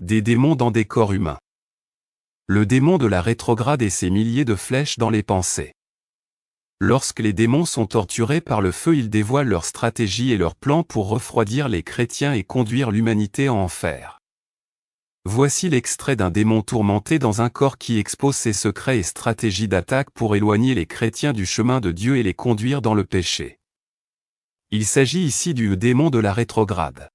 Des démons dans des corps humains. Le démon de la rétrograde et ses milliers de flèches dans les pensées. Lorsque les démons sont torturés par le feu, ils dévoilent leur stratégie et leurs plans pour refroidir les chrétiens et conduire l'humanité en enfer. Voici l'extrait d'un démon tourmenté dans un corps qui expose ses secrets et stratégies d'attaque pour éloigner les chrétiens du chemin de Dieu et les conduire dans le péché. Il s'agit ici du démon de la rétrograde.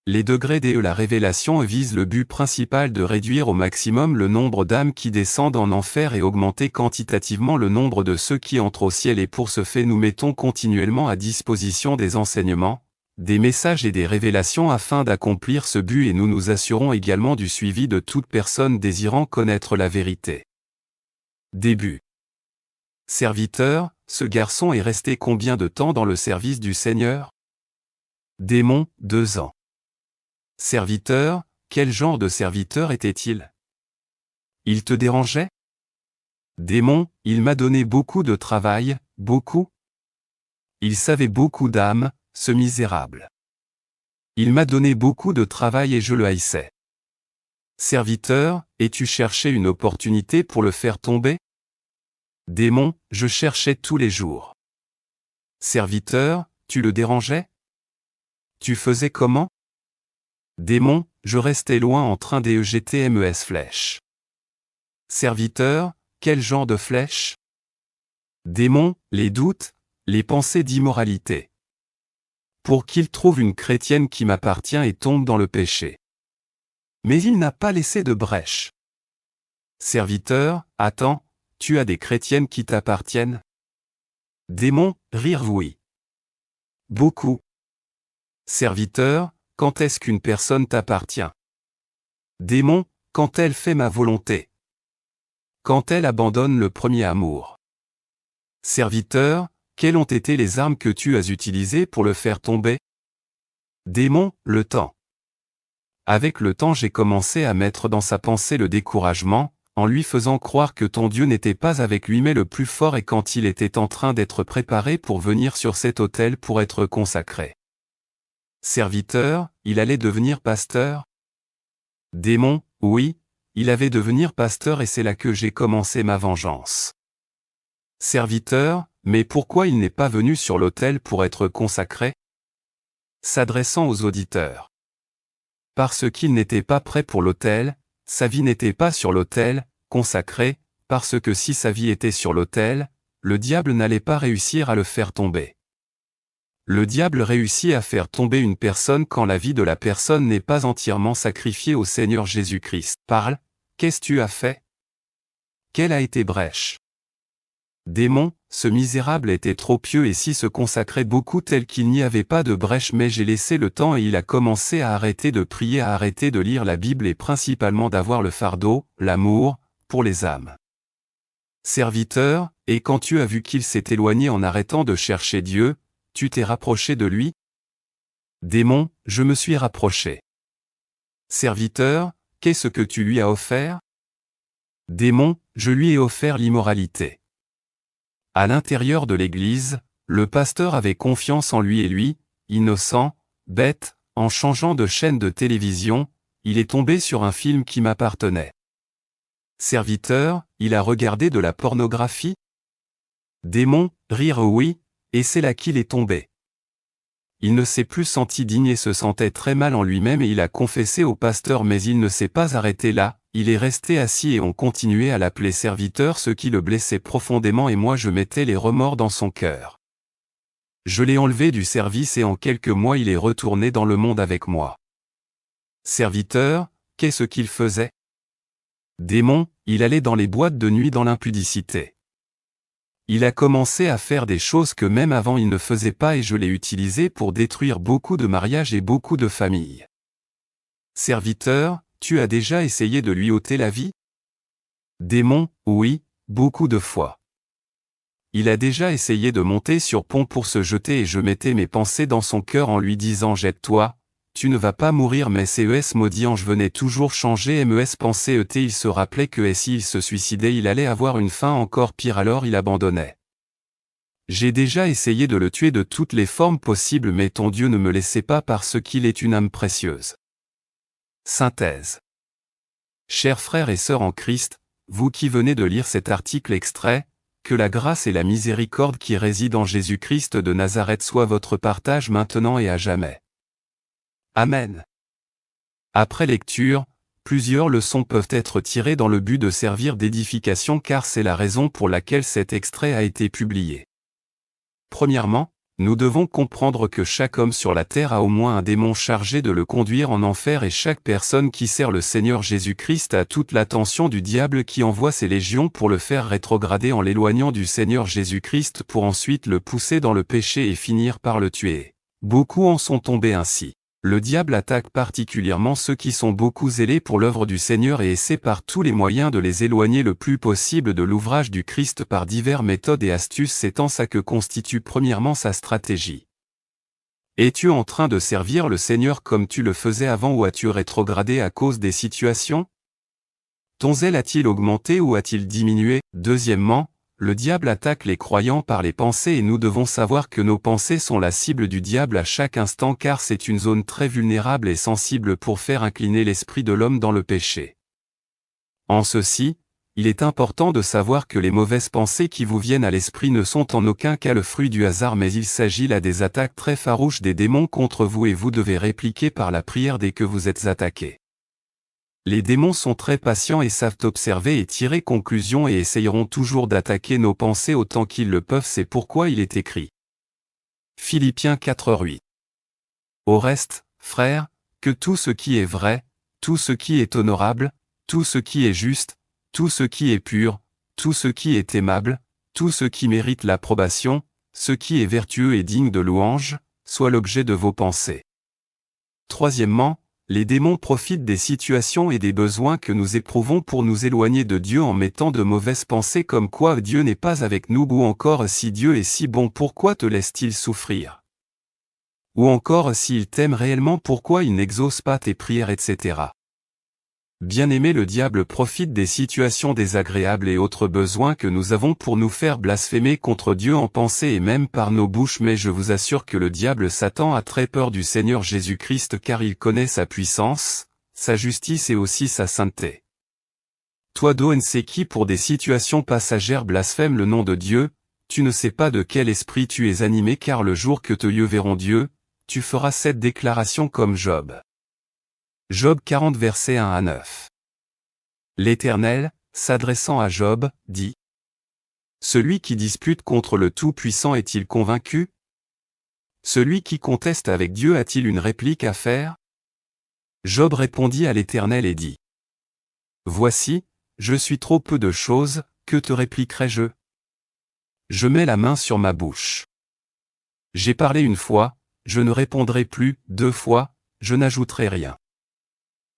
Les degrés de la révélation visent le but principal de réduire au maximum le nombre d'âmes qui descendent en enfer et augmenter quantitativement le nombre de ceux qui entrent au ciel, et pour ce fait nous mettons continuellement à disposition des enseignements, des messages et des révélations afin d'accomplir ce but, et nous nous assurons également du suivi de toute personne désirant connaître la vérité. Début. Serviteur, ce garçon est resté combien de temps dans le service du Seigneur? Démon, 2 ans. Serviteur, quel genre de serviteur était-il? Il te dérangeait? Démon, il m'a donné beaucoup de travail, beaucoup. Il savait beaucoup d'âmes, ce misérable. Il m'a donné beaucoup de travail et je le haïssais. Serviteur, et tu cherchais une opportunité pour le faire tomber? Démon, je cherchais tous les jours. Serviteur, tu le dérangeais? Tu faisais comment? Démon, je restais loin en train d'éjeter mes flèches. Serviteur, quel genre de flèches? Démon, les doutes, les pensées d'immoralité. Pour qu'il trouve une chrétienne qui m'appartient et tombe dans le péché. Mais il n'a pas laissé de brèche. Serviteur, attends, tu as des chrétiennes qui t'appartiennent? Démon, rire oui. Beaucoup. Serviteur, quand est-ce qu'une personne t'appartient? Démon, quand elle fait ma volonté. Quand elle abandonne le premier amour. Serviteur, quelles ont été les armes que tu as utilisées pour le faire tomber? Démon, le temps. Avec le temps j'ai commencé à mettre dans sa pensée le découragement, en lui faisant croire que ton Dieu n'était pas avec lui mais le plus fort, et quand il était en train d'être préparé pour venir sur cet autel pour être consacré. Serviteur, il allait devenir pasteur? Démon, oui, il avait devenir pasteur et c'est là que j'ai commencé ma vengeance. Serviteur, mais pourquoi il n'est pas venu sur l'autel pour être consacré? S'adressant aux auditeurs. Parce qu'il n'était pas prêt pour l'autel, sa vie n'était pas sur l'autel, consacré, parce que si sa vie était sur l'autel, le diable n'allait pas réussir à le faire tomber. Le diable réussit à faire tomber une personne quand la vie de la personne n'est pas entièrement sacrifiée au Seigneur Jésus-Christ. Parle, qu'est-ce que tu as fait? Quelle a été brèche? Démon, ce misérable était trop pieux et si se consacrait beaucoup tel qu'il n'y avait pas de brèche, mais j'ai laissé le temps et il a commencé à arrêter de prier, à arrêter de lire la Bible et principalement d'avoir le fardeau, l'amour, pour les âmes. Serviteur, et quand tu as vu qu'il s'est éloigné en arrêtant de chercher Dieu, tu t'es rapproché de lui? Démon, je me suis rapproché. Serviteur, qu'est-ce que tu lui as offert? Démon, je lui ai offert l'immoralité. À l'intérieur de l'église, le pasteur avait confiance en lui et lui, innocent, bête, en changeant de chaîne de télévision, il est tombé sur un film qui m'appartenait. Serviteur, il a regardé de la pornographie? Démon, rire oui, et c'est là qu'il est tombé. Il ne s'est plus senti digne et se sentait très mal en lui-même et il a confessé au pasteur, mais il ne s'est pas arrêté là, il est resté assis et on continuait à l'appeler serviteur, ce qui le blessait profondément et moi je mettais les remords dans son cœur. Je l'ai enlevé du service et en quelques mois il est retourné dans le monde avec moi. Serviteur, qu'est-ce qu'il faisait? Démon, il allait dans les boîtes de nuit dans l'impudicité. Il a commencé à faire des choses que même avant il ne faisait pas et je l'ai utilisé pour détruire beaucoup de mariages et beaucoup de familles. Serviteur, tu as déjà essayé de lui ôter la vie? Démon, oui, beaucoup de fois. Il a déjà essayé de monter sur pont pour se jeter et je mettais mes pensées dans son cœur en lui disant jette-toi, tu ne vas pas mourir, mais ces maudits anges venaient toujours changer mes pensées il se rappelait que si il se suicidait il allait avoir une fin encore pire, alors il abandonnait. J'ai déjà essayé de le tuer de toutes les formes possibles mais ton Dieu ne me laissait pas parce qu'il est une âme précieuse. Synthèse. Chers frères et sœurs en Christ, vous qui venez de lire cet article extrait, que la grâce et la miséricorde qui résident en Jésus-Christ de Nazareth soient votre partage maintenant et à jamais. Amen. Après lecture, plusieurs leçons peuvent être tirées dans le but de servir d'édification car c'est la raison pour laquelle cet extrait a été publié. Premièrement, nous devons comprendre que chaque homme sur la terre a au moins un démon chargé de le conduire en enfer et chaque personne qui sert le Seigneur Jésus-Christ a toute l'attention du diable qui envoie ses légions pour le faire rétrograder en l'éloignant du Seigneur Jésus-Christ pour ensuite le pousser dans le péché et finir par le tuer. Beaucoup en sont tombés ainsi. Le diable attaque particulièrement ceux qui sont beaucoup zélés pour l'œuvre du Seigneur et essaie par tous les moyens de les éloigner le plus possible de l'ouvrage du Christ par diverses méthodes et astuces. C'est en ça que constitue premièrement sa stratégie. Es-tu en train de servir le Seigneur comme tu le faisais avant ou as-tu rétrogradé à cause des situations? Ton zèle a-t-il augmenté ou a-t-il diminué? Deuxièmement, le diable attaque les croyants par les pensées et nous devons savoir que nos pensées sont la cible du diable à chaque instant car c'est une zone très vulnérable et sensible pour faire incliner l'esprit de l'homme dans le péché. En ceci, il est important de savoir que les mauvaises pensées qui vous viennent à l'esprit ne sont en aucun cas le fruit du hasard mais il s'agit là des attaques très farouches des démons contre vous et vous devez répliquer par la prière dès que vous êtes attaqué. Les démons sont très patients et savent observer et tirer conclusion et essayeront toujours d'attaquer nos pensées autant qu'ils le peuvent, c'est pourquoi il est écrit. Philippiens 4:8. Au reste, frères, que tout ce qui est vrai, tout ce qui est honorable, tout ce qui est juste, tout ce qui est pur, tout ce qui est aimable, tout ce qui mérite l'approbation, ce qui est vertueux et digne de louange, soit l'objet de vos pensées. Troisièmement, les démons profitent des situations et des besoins que nous éprouvons pour nous éloigner de Dieu en mettant de mauvaises pensées comme quoi Dieu n'est pas avec nous ou encore si Dieu est si bon pourquoi te laisse-t-il souffrir? Ou encore s'il t'aime réellement pourquoi il n'exauce pas tes prières etc. Bien-aimé, le diable profite des situations désagréables et autres besoins que nous avons pour nous faire blasphémer contre Dieu en pensée et même par nos bouches mais je vous assure que le diable Satan a très peur du Seigneur Jésus-Christ car il connaît sa puissance, sa justice et aussi sa sainteté. Toi d'ONC qui pour des situations passagères blasphème le nom de Dieu, tu ne sais pas de quel esprit tu es animé car le jour que tes yeux verront Dieu, tu feras cette déclaration comme Job. Job 40 versets 1 à 9. L'Éternel, s'adressant à Job, dit : Celui qui dispute contre le Tout-Puissant est-il convaincu? Celui qui conteste avec Dieu a-t-il une réplique à faire? Job répondit à l'Éternel et dit : Voici, je suis trop peu de choses, que te répliquerai-je? Je mets la main sur ma bouche. J'ai parlé une fois, je ne répondrai plus, 2 fois, je n'ajouterai rien.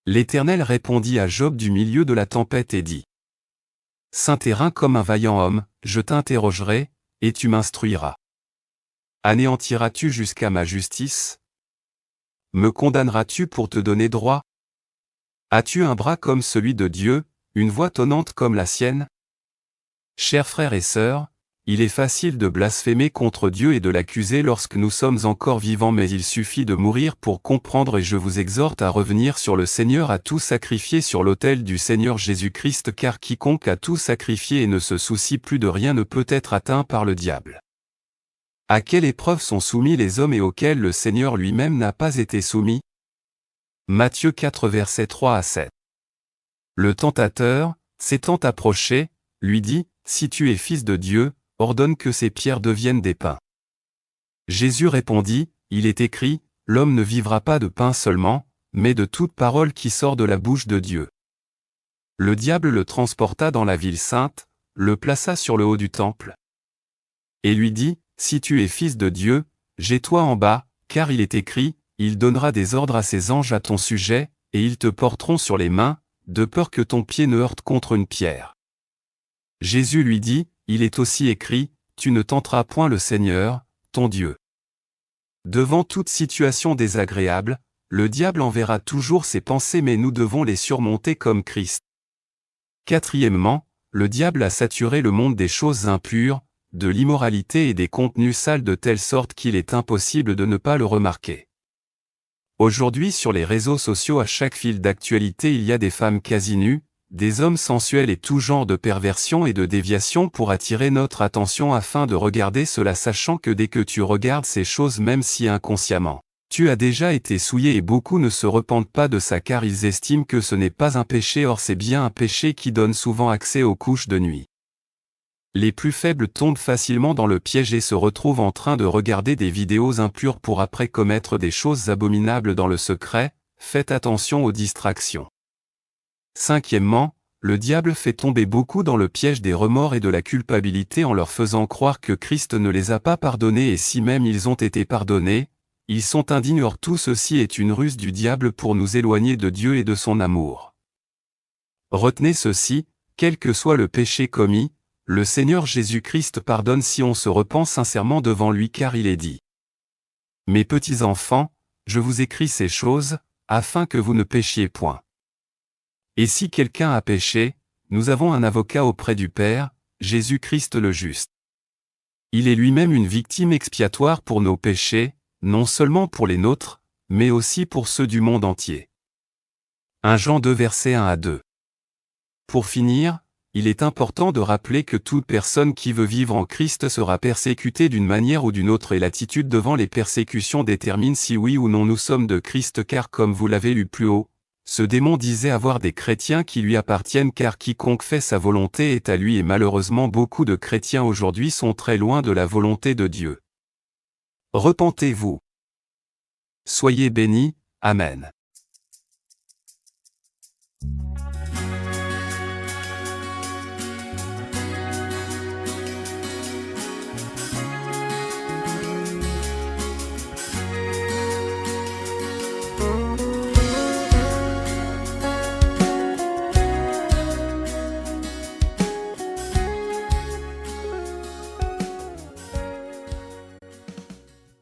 L'Éternel répondit à Job du milieu de la tempête et dit : Saint-Terrain comme un vaillant homme, je t'interrogerai, et tu m'instruiras. Anéantiras-tu jusqu'à ma justice? Me condamneras-tu pour te donner droit? As-tu un bras comme celui de Dieu, une voix tonnante comme la sienne? Chers frères et sœurs, il est facile de blasphémer contre Dieu et de l'accuser lorsque nous sommes encore vivants mais il suffit de mourir pour comprendre et je vous exhorte à revenir sur le Seigneur à tout sacrifier sur l'autel du Seigneur Jésus-Christ car quiconque a tout sacrifié et ne se soucie plus de rien ne peut être atteint par le diable. À quelle épreuve sont soumis les hommes et auxquels le Seigneur lui-même n'a pas été soumis? Matthieu 4 versets 3 à 7. Le tentateur, s'étant approché, lui dit : Si tu es fils de Dieu, ordonne que ces pierres deviennent des pains. Jésus répondit : Il est écrit, l'homme ne vivra pas de pain seulement, mais de toute parole qui sort de la bouche de Dieu. Le diable le transporta dans la ville sainte, le plaça sur le haut du temple, et lui dit : Si tu es fils de Dieu, jette-toi en bas, car il est écrit, il donnera des ordres à ses anges à ton sujet, et ils te porteront sur les mains, de peur que ton pied ne heurte contre une pierre. Jésus lui dit : Il est aussi écrit, tu ne tenteras point le Seigneur, ton Dieu. Devant toute situation désagréable, le diable enverra toujours ses pensées mais nous devons les surmonter comme Christ. Quatrièmement, le diable a saturé le monde des choses impures, de l'immoralité et des contenus sales de telle sorte qu'il est impossible de ne pas le remarquer. Aujourd'hui sur les réseaux sociaux à chaque fil d'actualité il y a des femmes quasi nues, des hommes sensuels et tout genre de perversion et de déviation pour attirer notre attention afin de regarder cela sachant que dès que tu regardes ces choses même si inconsciemment, tu as déjà été souillé et beaucoup ne se repentent pas de ça car ils estiment que ce n'est pas un péché or c'est bien un péché qui donne souvent accès aux couches de nuit. Les plus faibles tombent facilement dans le piège et se retrouvent en train de regarder des vidéos impures pour après commettre des choses abominables dans le secret, faites attention aux distractions. Cinquièmement, le diable fait tomber beaucoup dans le piège des remords et de la culpabilité en leur faisant croire que Christ ne les a pas pardonnés et si même ils ont été pardonnés, ils sont indignes or tout ceci est une ruse du diable pour nous éloigner de Dieu et de son amour. Retenez ceci, quel que soit le péché commis, le Seigneur Jésus-Christ pardonne si on se repent sincèrement devant lui car il est dit. Mes petits enfants, je vous écris ces choses, afin que vous ne péchiez point. Et si quelqu'un a péché, nous avons un avocat auprès du Père, Jésus-Christ le juste. Il est lui-même une victime expiatoire pour nos péchés, non seulement pour les nôtres, mais aussi pour ceux du monde entier. 1 Jean 2 versets 1 à 2. Pour finir, il est important de rappeler que toute personne qui veut vivre en Christ sera persécutée d'une manière ou d'une autre et l'attitude devant les persécutions détermine si oui ou non nous sommes de Christ car comme vous l'avez lu plus haut, ce démon disait avoir des chrétiens qui lui appartiennent car quiconque fait sa volonté est à lui et malheureusement beaucoup de chrétiens aujourd'hui sont très loin de la volonté de Dieu. Repentez-vous. Soyez bénis, Amen.